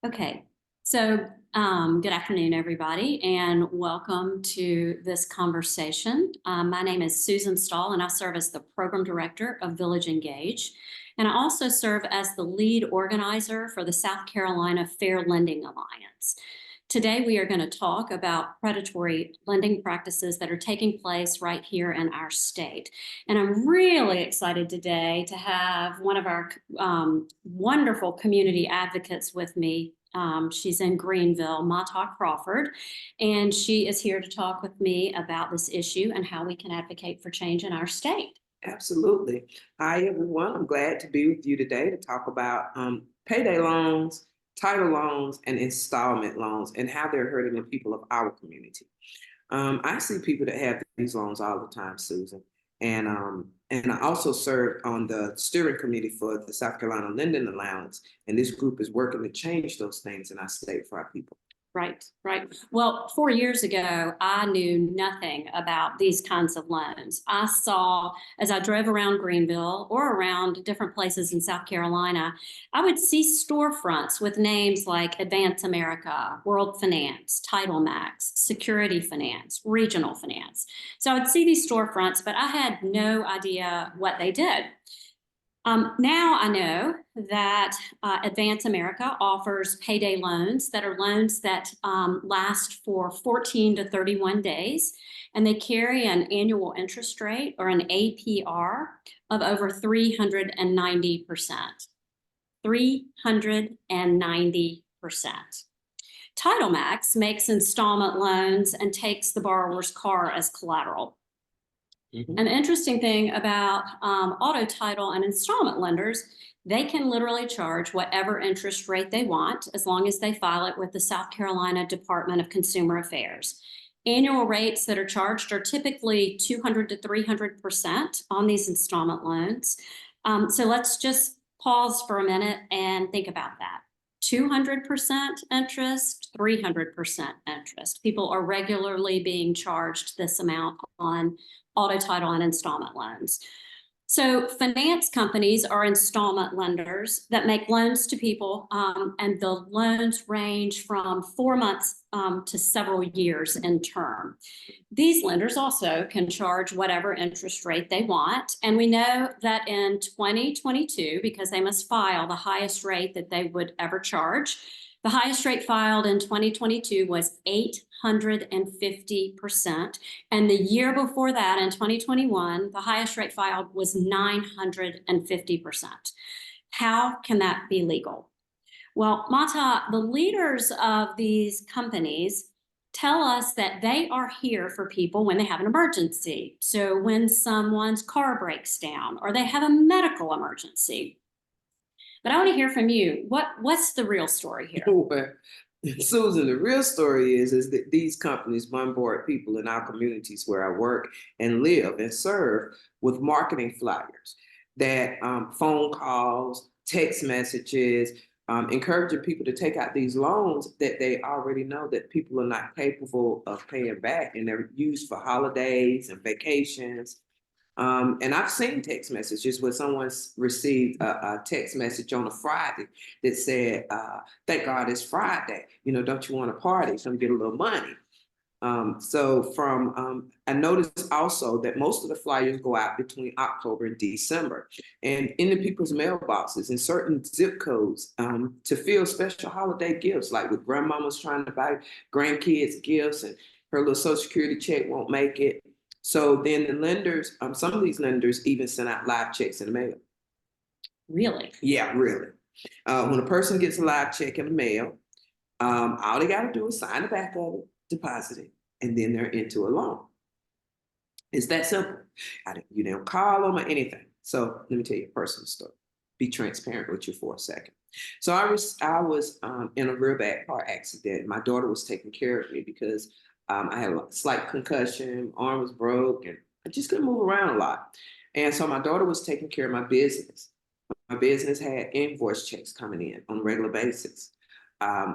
Okay, so good afternoon, everybody, and welcome to this conversation. My name is Susan Stahl, and I serve as the Program Director of Village Engage. And I also serve as the lead organizer for the South Carolina Fair Lending Alliance. Today, we are going to talk about predatory lending practices that are taking place right here in our state. And I'm really excited today to have one of our wonderful community advocates with me. She's in Greenville, Crawford, and she is here to talk with me about this issue and how we can advocate for change in our state. Absolutely. Hi, everyone. I'm glad to be with you today to talk about payday loans, title loans, and installment loans and how they're hurting the people of our community. I see people that have these loans all the time, Susan. And I also serve on the steering committee for the South Carolina Lending Alliance. And this group is working to change those things in our state for our people. Right, right. Well, 4 years ago, I knew nothing about these kinds of loans. I saw, as I drove around Greenville or around different places in South Carolina, I would see storefronts with names like Advance America, World Finance, Title Max, Security Finance, Regional Finance. So I would see these storefronts, but I had no idea what they did. Now I know that Advance America offers payday loans that are loans that last for 14 to 31 days, and they carry an annual interest rate or an APR of over 390%. 390%. Title Max makes installment loans and takes the borrower's car as collateral. An interesting thing about auto title and installment lenders, they can literally charge whatever interest rate they want as long as they file it with the South Carolina Department of Consumer Affairs. Annual rates that are charged are typically 200 to 300% on these installment loans. So let's just pause for a minute and think about that. 200% interest, 300% interest. People are regularly being charged this amount on auto title and installment loans. So finance companies are installment lenders that make loans to people, and the loans range from 4 months to several years in term. These lenders also can charge whatever interest rate they want. And we know that in 2022, because they must file the highest rate that they would ever charge, the highest rate filed in 2022 was 850%. And the year before that, in 2021, the highest rate filed was 950%. How can that be legal? Well, Mata, the leaders of these companies tell us that they are here for people when they have an emergency. So when someone's car breaks down or they have a medical emergency. But I want to hear from you. What's the real story here? Well, Susan, the real story is that these companies bombard people in our communities where I work and live and serve with marketing flyers that phone calls, text messages, encouraging people to take out these loans that they already know that people are not capable of paying back, and they're used for holidays and vacations. And I've seen text messages where someone's received a text message on a Friday that said, thank God it's Friday. You know, don't you want to party? So get a little money. I noticed also that most of the flyers go out between October and December, and in the people's mailboxes in certain zip codes to fill special holiday gifts, like with grandmama's trying to buy grandkids gifts and her little Social Security check won't make it. So then the lenders, some of these lenders even send out live checks in the mail. Really? Yeah, really. When a person gets a live check in the mail, all they got to do is sign the back of it, deposit it, and then they're into a loan. It's that simple. You don't call them or anything. So let me tell you a personal story. Be transparent with you for a second. So I was in a real bad car accident. My daughter was taking care of me because I had a slight concussion, arm was broke, and I just couldn't move around a lot. And so my daughter was taking care of my business. My business had invoice checks coming in on a regular basis.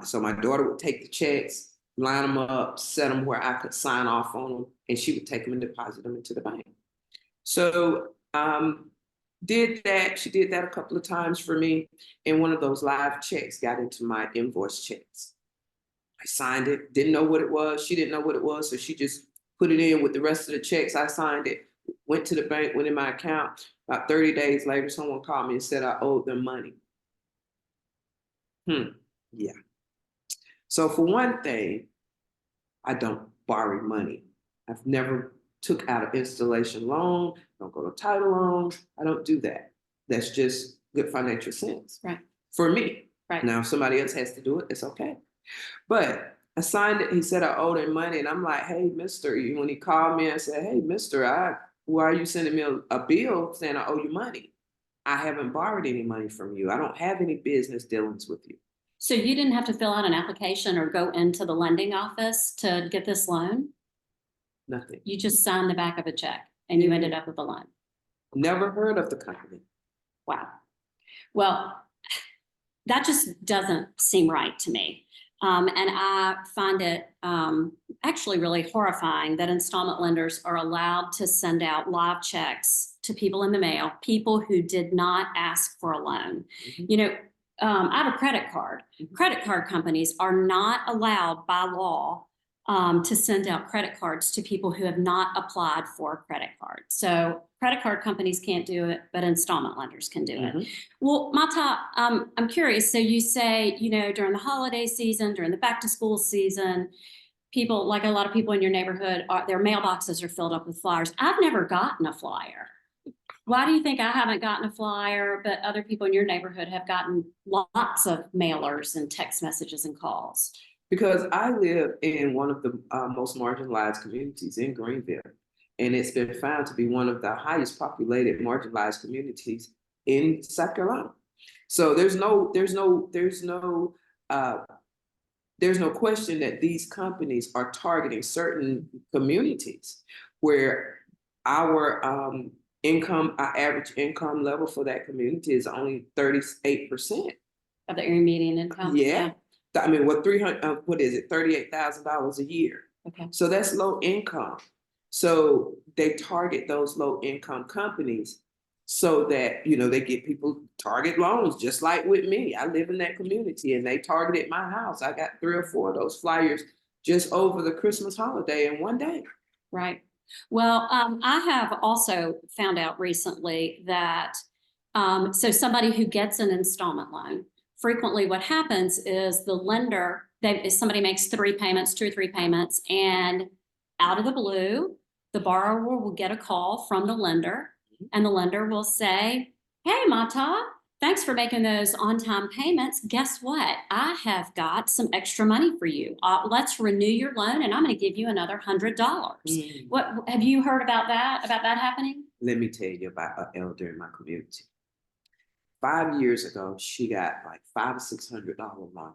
So my daughter would take the checks, line them up, set them where I could sign off on them, and she would take them and deposit them into the bank. So did that. She did that a couple of times for me. And one of those live checks got into my invoice checks. I signed it, didn't know what it was. She didn't know what it was. So she just put it in with the rest of the checks. I signed it, went to the bank, went in my account. About 30 days later, someone called me and said I owed them money. Yeah. So for one thing, I don't borrow money. I've never took out an installation loan, don't go to title loans. I don't do that. That's just good financial sense. Right. For me. Right. Now, if somebody else has to do it, it's okay. But I signed it. He said I owed him money. And I'm like, hey, mister, when he called me and said, hey, mister, why are you sending me a bill saying I owe you money? I haven't borrowed any money from you. I don't have any business dealings with you. So you didn't have to fill out an application or go into the lending office to get this loan? Nothing. You just signed the back of a check and you ended up with a loan. Never heard of the company. Wow. Well, that just doesn't seem right to me. And I find it actually really horrifying that installment lenders are allowed to send out live checks to people in the mail, people who did not ask for a loan. Mm-hmm. You know, I have a credit card. Mm-hmm. Credit card companies are not allowed by law to send out credit cards to people who have not applied for a credit card. So credit card companies can't do it, but installment lenders can do it. Well, Mata, I'm curious. So you say, you know, during the holiday season, during the back to school season, people, like a lot of people in your neighborhood, their mailboxes are filled up with flyers. I've never gotten a flyer. Why do you think I haven't gotten a flyer, but other people in your neighborhood have gotten lots of mailers and text messages and calls? Because I live in one of the most marginalized communities in Greenville, and it's been found to be one of the highest populated marginalized communities in South Carolina. So there's no question that these companies are targeting certain communities where our average income level for that community is only 38% of the median income. Yeah. I mean, what is it? $38,000 a year. Okay. So that's low income. So they target those low income companies so that, you know, they get people target loans, just like with me. I live in that community and they targeted my house. I got 3 or 4 of those flyers just over the Christmas holiday in one day. Right. Well, I have also found out recently that so somebody who gets an installment loan, frequently what happens is the lender, if somebody makes 3 payments, 2 or 3 payments, and out of the blue, the borrower will get a call from the lender, and the lender will say, hey, Mata, thanks for making those on-time payments. Guess what? I have got some extra money for you. Let's renew your loan, and I'm going to give you another $100. What have you heard about that happening? Let me tell you about an elder in my community. 5 years ago, she got like $500 or $600 loan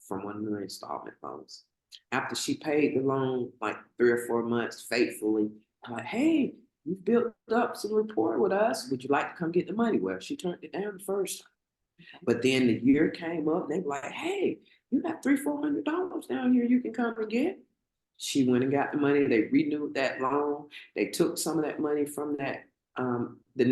from one of the installment loans. After she paid the loan like 3 or 4 months faithfully, I'm like, hey, you built up some rapport with us. Would you like to come get the money? Well, she turned it down the first time. Okay. But then the year came up and they were like, hey, you got $300, $400 down here you can come and get. She went and got the money. They renewed that loan. They took some of that money from that the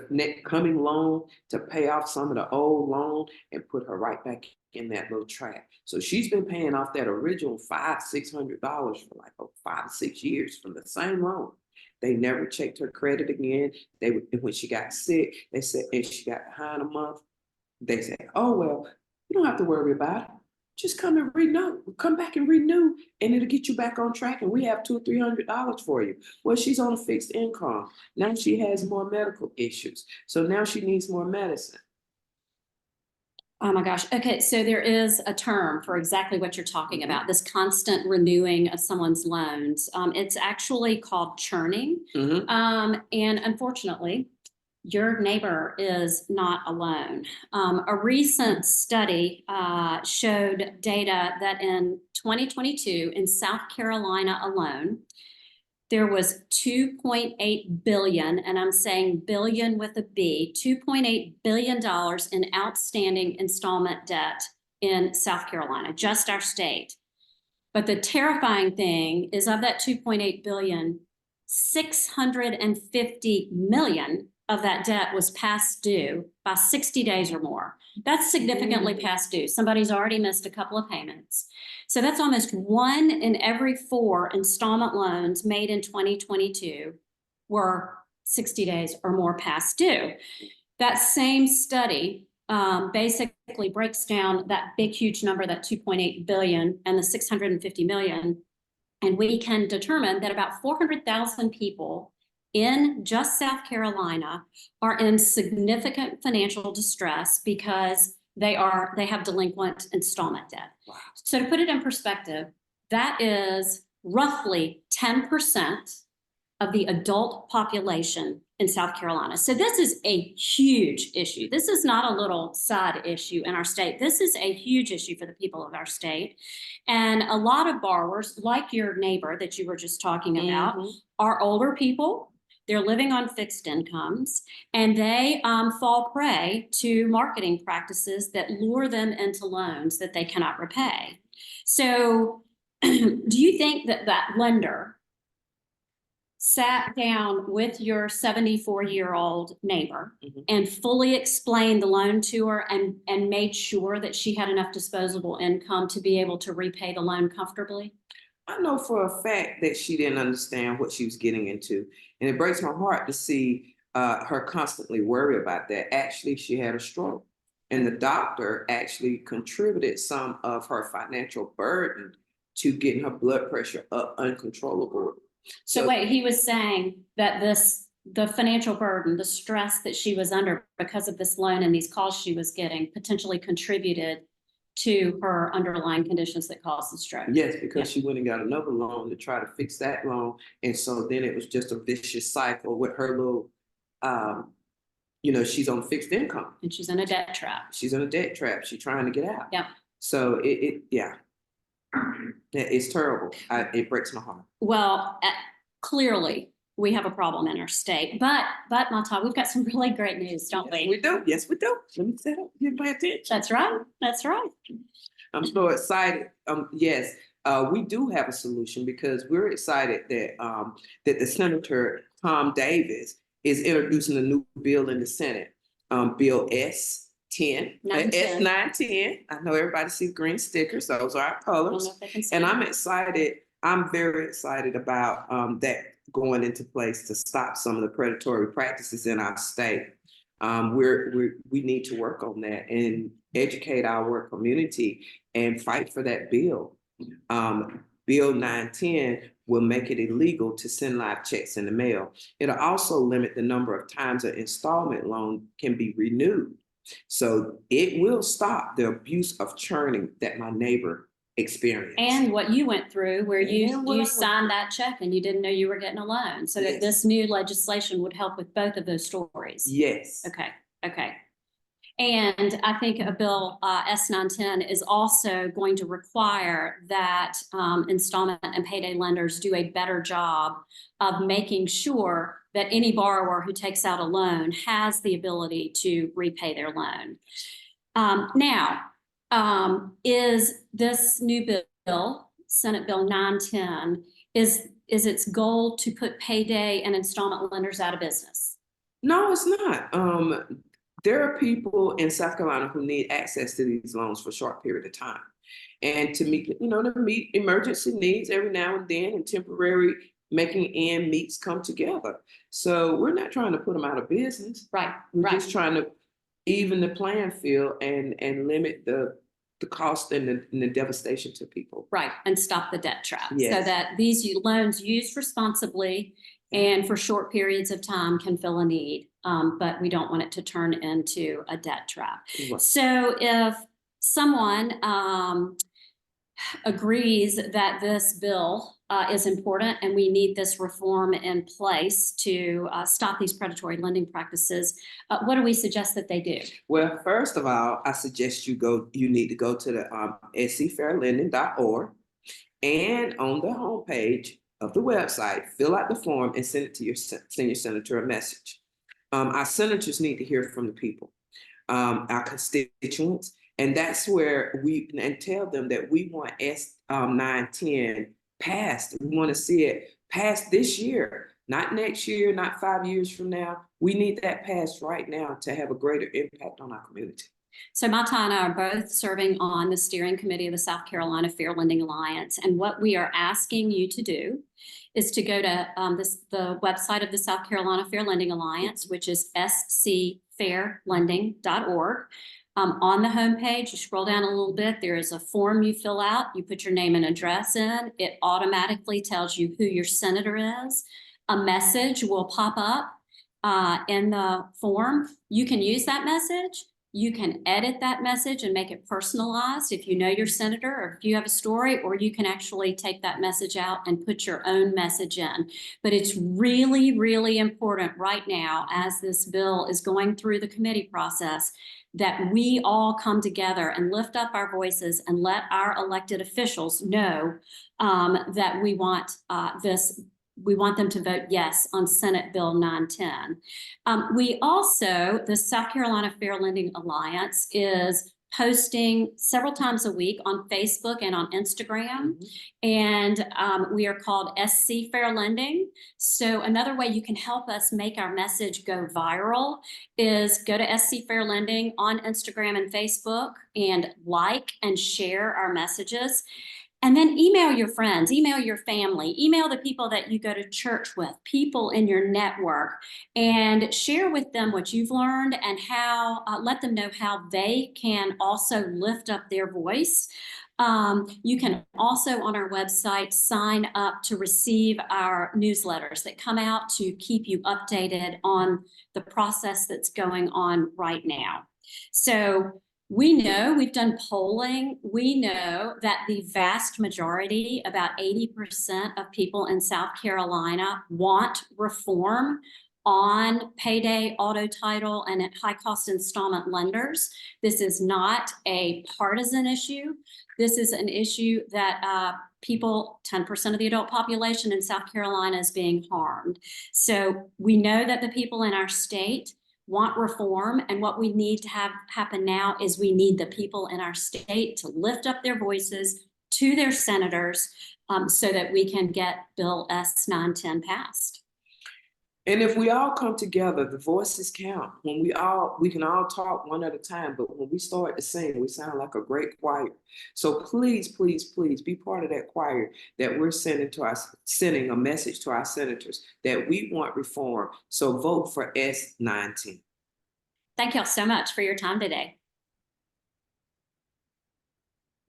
next coming loan to pay off some of the old loan and put her right back in that little track. So she's been paying off that original $500-$600 for like 5 or 6 years from the same loan. They never checked her credit again. When she got sick, they said, and she got behind a month, they said, oh, well, you don't have to worry about it. Just come and come back and renew, and it'll get you back on track. And we have $200 or $300 for you. Well, she's on a fixed income. Now she has more medical issues. So now she needs more medicine. Oh my gosh. Okay. So there is a term for exactly what you're talking about, this constant renewing of someone's loans. It's actually called churning. And unfortunately, your neighbor is not alone. A recent study showed data that in 2022 in South Carolina alone, there was $2.8 billion, and I'm saying billion with a B, $2.8 billion in outstanding installment debt in South Carolina, just our state. But the terrifying thing is of that $2.8 billion, $650 million of that debt was past due by 60 days or more. That's significantly past due. Somebody's already missed a couple of payments. So that's almost 1 in every 4 installment loans made in 2022 were 60 days or more past due. That same study basically breaks down that big, huge number, that 2.8 billion and the 650 million. And we can determine that about 400,000 people in just South Carolina are in significant financial distress because they have delinquent installment debt. Wow. So to put it in perspective, that is roughly 10% of the adult population in South Carolina. So this is a huge issue. This is not a little side issue in our state. This is a huge issue for the people of our state. And a lot of borrowers, like your neighbor that you were just talking about, are older people. They're living on fixed incomes, and they fall prey to marketing practices that lure them into loans that they cannot repay. So do you think that that lender sat down with your 74-year-old neighbor and fully explained the loan to her and made sure that she had enough disposable income to be able to repay the loan comfortably? I know for a fact that she didn't understand what she was getting into. And it breaks my heart to see her constantly worry about that. Actually, she had a stroke. And the doctor actually contributed some of her financial burden to getting her blood pressure up uncontrollable. So wait, he was saying that the financial burden, the stress that she was under because of this loan and these calls she was getting potentially contributed to her underlying conditions that caused the stroke. Yes, because she went and got another loan to try to fix that loan. And so then it was just a vicious cycle with her little, she's on fixed income. And she's in a debt trap. She's in a debt trap. She's trying to get out. Yep. So it's terrible. It breaks my heart. Well, clearly we have a problem in our state, but Mata, we've got some really great news, don't we? We do. Yes, we do. Let me set up. You pay attention. That's right. That's right. I'm so excited. Yes, we do have a solution because we're excited that the Senator Tom Davis is introducing a new bill in the Senate, Bill S-10, S-910. I know everybody sees green stickers. Those are our colors. And I'm excited. I'm very excited about that going into place to stop some of the predatory practices in our state. We need to work on that and educate our community and fight for that bill. Bill 910 will make it illegal to send live checks in the mail. It'll also limit the number of times an installment loan can be renewed. So it will stop the abuse of churning that my neighbor experienced. And what you went through where you signed that check and you didn't know you were getting a loan. So that this new legislation would help with both of those stories. Yes. Okay. And I think a bill S-910 is also going to require that installment and payday lenders do a better job of making sure that any borrower who takes out a loan has the ability to repay their loan. Is this new bill, Senate Bill 910, is its goal to put payday and installment lenders out of business? No, it's not. There are people in South Carolina who need access to these loans for a short period of time. And to meet emergency needs every now and then, and temporary making end meets come together. So we're not trying to put them out of business. Right. We're just trying to even the playing field and limit the cost and the devastation to people. Right, and stop the debt trap. Yes. So that these loans used responsibly and for short periods of time can fill a need, but we don't want it to turn into a debt trap. Right. So if someone agrees that this bill is important and we need this reform in place to stop these predatory lending practices, what do we suggest that they do? Well, first of all, I suggest you need to go to the scfairlending.org, and on the homepage of the website, fill out the form and send it to your senior senator a message. Our senators need to hear from the people, our constituents, and that's where and tell them that we want S-910 passed. We want to see it passed this year, not next year, not 5 years from now. We need that passed right now to have a greater impact on our community. So Mata and I are both serving on the steering committee of the South Carolina Fair Lending Alliance. And what we are asking you to do is to go to the website of the South Carolina Fair Lending Alliance, which is scfairlending.org. On the homepage, you scroll down a little bit, there is a form you fill out. You put your name and address in. It automatically tells you who your senator is. A message will pop up in the form. You can use that message. You can edit that message and make it personalized if you know your senator or if you have a story, or you can actually take that message out and put your own message in. But it's really, really important right now, as this bill is going through the committee process, that we all come together and lift up our voices and let our elected officials know that we want we want them to vote yes on Senate Bill 910. We also, the South Carolina Fair Lending Alliance is posting several times a week on Facebook and on Instagram. And we are called SC Fair Lending. So another way you can help us make our message go viral is go to SC Fair Lending on Instagram and Facebook and like and share our messages. And then email your friends, email your family, email the people that you go to church with, people in your network, and share with them what you've learned and how, let them know how they can also lift up their voice. You can also on our website sign up to receive our newsletters that come out to keep you updated on the process that's going on right now. So we know, we've done polling, we know that the vast majority, about 80% of people in South Carolina want reform on payday auto title and at high cost installment lenders. This is not a partisan issue. This is an issue that people, 10% of the adult population in South Carolina is being harmed. So we know that the people in our state want reform, and what we need to have happen now is we need the people in our state to lift up their voices to their senators so that we can get Bill S 910 passed. And if we all come together, the voices count. When we can all talk one at a time, but when we start to sing, we sound like a great choir. So please, please, please be part of that choir that we're sending a message to our senators that we want reform. So vote for S 910. Thank y'all so much for your time today.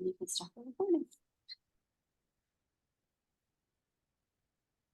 You can stop the recording.